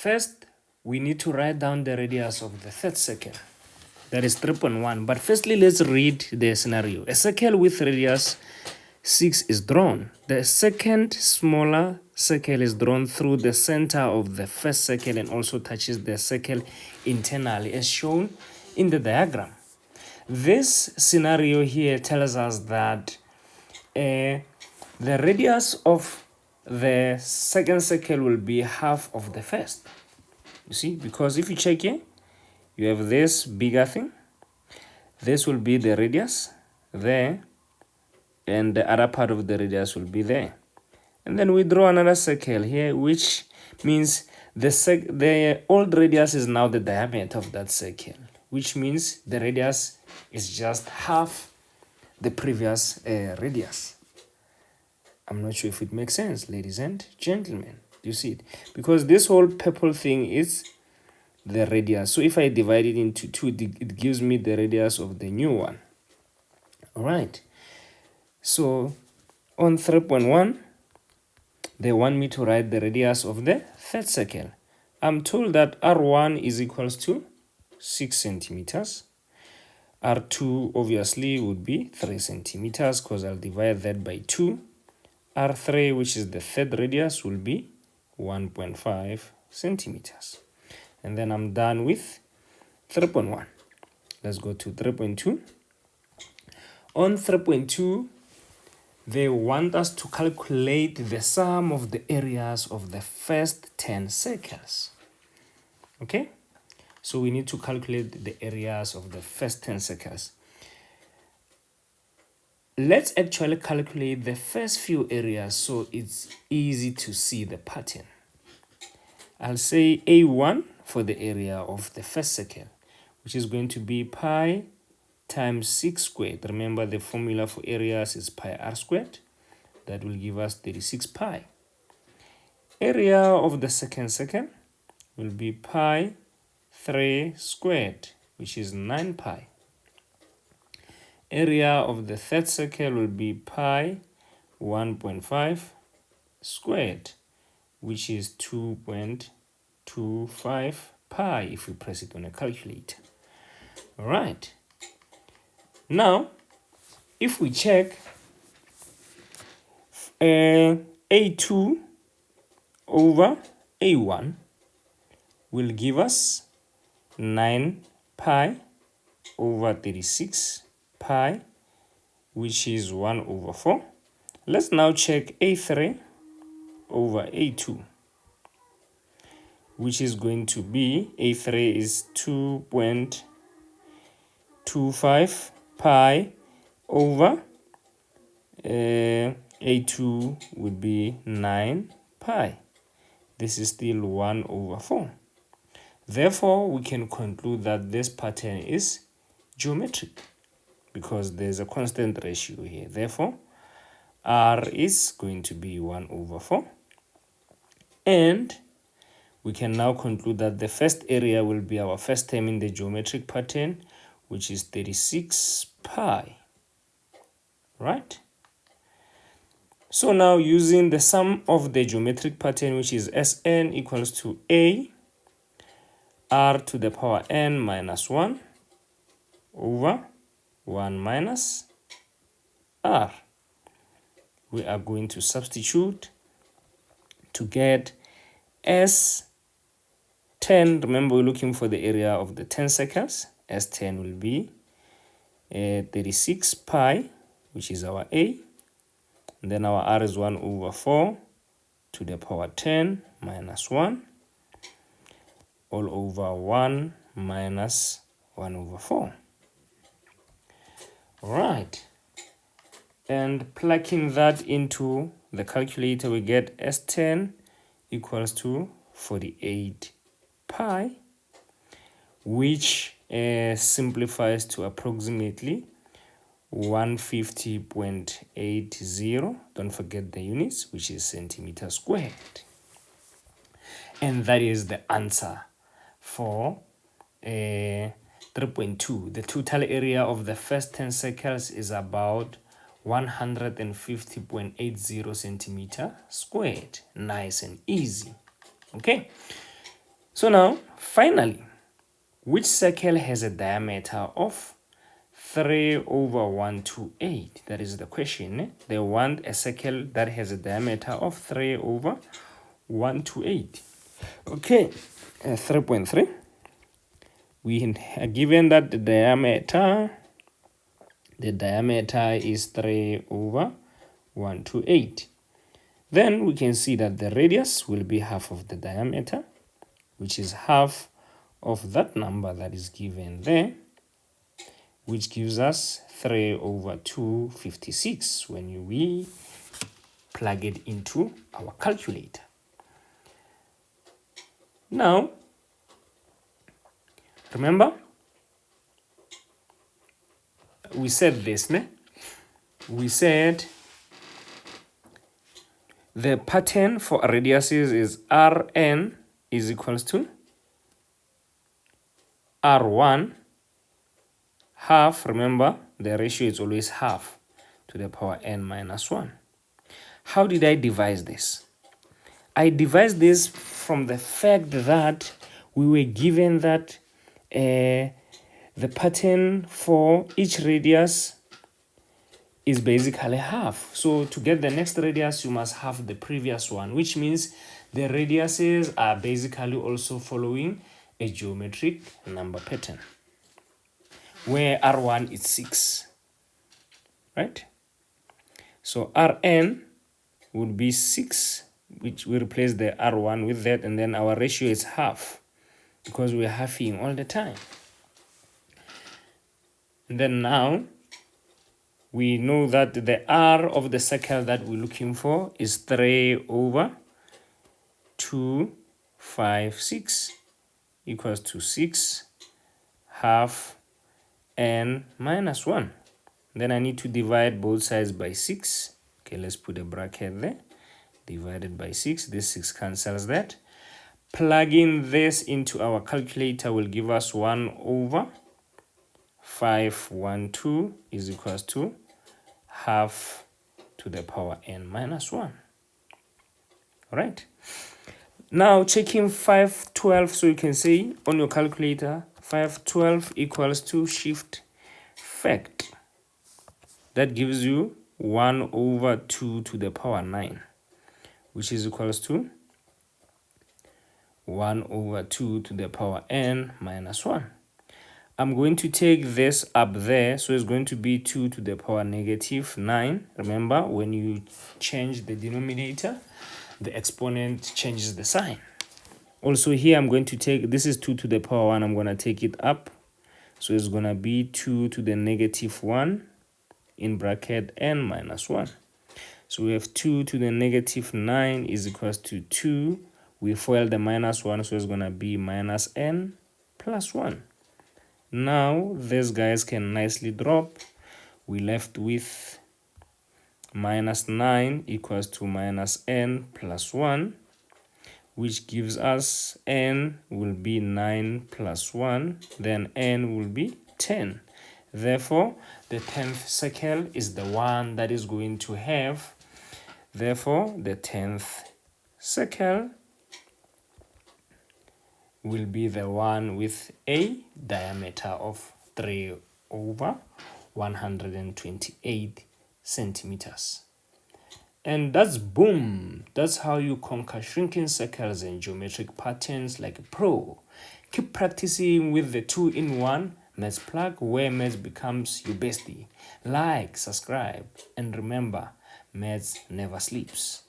First, we need to write down the radius of the third circle. That is 3.1. But firstly, let's read the scenario. A circle with radius 6 is drawn. The second smaller circle is drawn through the center of the first circle and also touches the circle internally as shown in the diagram. This scenario here tells us that the radius of the second circle will be half of the first. You see, because if you check here, you have this bigger thing. This will be the radius there, and the other part of the radius will be there. And then we draw another circle here, which means the old radius is now the diameter of that circle, which means the radius is just half the previous radius. I'm not sure if it makes sense, ladies and gentlemen. Do you see it? Because this whole purple thing is the radius. So if I divide it into 2, it gives me the radius of the new one. All right. So on 3.1, they want me to write the radius of the third circle. I'm told that R1 is equals to 6 centimeters. R2 obviously would be 3 centimeters because I'll divide that by 2. R3, which is the third radius, will be 1.5 centimeters. And then I'm done with 3.1. Let's go to 3.2. On 3.2, they want us to calculate the sum of the areas of the first 10 circles. Okay? So we need to calculate the areas of the first 10 circles. Let's actually calculate the first few areas so it's easy to see the pattern. I'll say A1 for the area of the first circle, which is going to be pi times 6 squared. Remember the formula for areas is pi r squared. That will give us 36 pi. Area of the second circle will be pi 3 squared, which is 9 pi. Area of the third circle will be pi 1.5 squared, which is 2.25 pi if we press it on a calculator. All right. Now, if we check A2 over A1 will give us 9 pi over 36 pi, which is 1 over 4. Let's now check A3 over A2, which is going to be, A3 is 2.25 pi over A2 would be 9 pi. This is still 1 over 4. Therefore, we can conclude that this pattern is geometric because there's a constant ratio here. Therefore, R is going to be 1 over 4. And we can now conclude that the first area will be our first term in the geometric pattern, which is 36 pi. Right? So now using the sum of the geometric pattern, which is Sn equals to A r to the power n minus 1 over 1 minus r. We are going to substitute to get S10. Remember, we're looking for the area of the 10 circles. S10 will be 36 pi, which is our A. And then our R is 1 over 4 to the power 10 minus 1 all over 1 minus 1 over 4. All right. And plugging that into the calculator, we get S10 equals to 48 pi, which simplifies to approximately 150.80. Don't forget the units, which is centimeter squared. And that is the answer for 3.2. The total area of the first 10 circles is about 150.80 centimeter squared. Nice and easy. Okay. So now, finally, which circle has a diameter of 3/128? That is the question. They want a circle that has a diameter of 3/128. Okay, 3.3. We are given that the diameter is 3/128. Then we can see that the radius will be half of the diameter, which is half of that number that is given there, which gives us 3/256 when we plug it into our calculator. Now, remember, we said this, ne? We said the pattern for radiuses is Rn is equals to R1 half. Remember, the ratio is always half to the power n minus 1. How did I devise this? I devised this from the fact that we were given that the pattern for each radius is basically half. So to get the next radius, you must have the previous one, which means the radiuses are basically also following a geometric number pattern, where R1 is 6, right? So Rn would be 6, which we replace the R1 with that, and then our ratio is half, because we're halving all the time. And then now, we know that the R of the circle that we're looking for is 3/256 equals to 6 half n minus 1. Then I need to divide both sides by 6. Okay, let's put a bracket there. Divided by 6. This 6 cancels that. Plugging this into our calculator will give us 1/512 is equals to half to the power n minus 1. All right. Now checking 512, so you can say on your calculator 512 equals to shift fact. That gives you 1/2 to the power 9, which is equals to 1/2 to the power n minus 1. I'm going to take this up there, so it's going to be 2 to the power negative 9. Remember, when you change the denominator, the exponent changes the sign. Also here, I'm going to take, this is 2 to the power 1, I'm going to take it up. So it's going to be 2 to the negative 1 in bracket n minus 1. So we have 2 to the negative 9 is equals to 2. We FOIL the minus 1, so it's going to be minus n plus 1. Now, these guys can nicely drop. We left with minus 9 equals to minus n plus 1, which gives us n will be 9 plus 1, then n will be 10. Therefore, the 10th circle is the one that is going to have, therefore, the 10th circle will be the one with a diameter of 3/128 centimeters. And that's boom. That's how you conquer shrinking circles and geometric patterns like a pro. Keep practicing with the 2-in-1 Maths Plug, where maths becomes your bestie. Like, subscribe, and remember, maths never sleeps.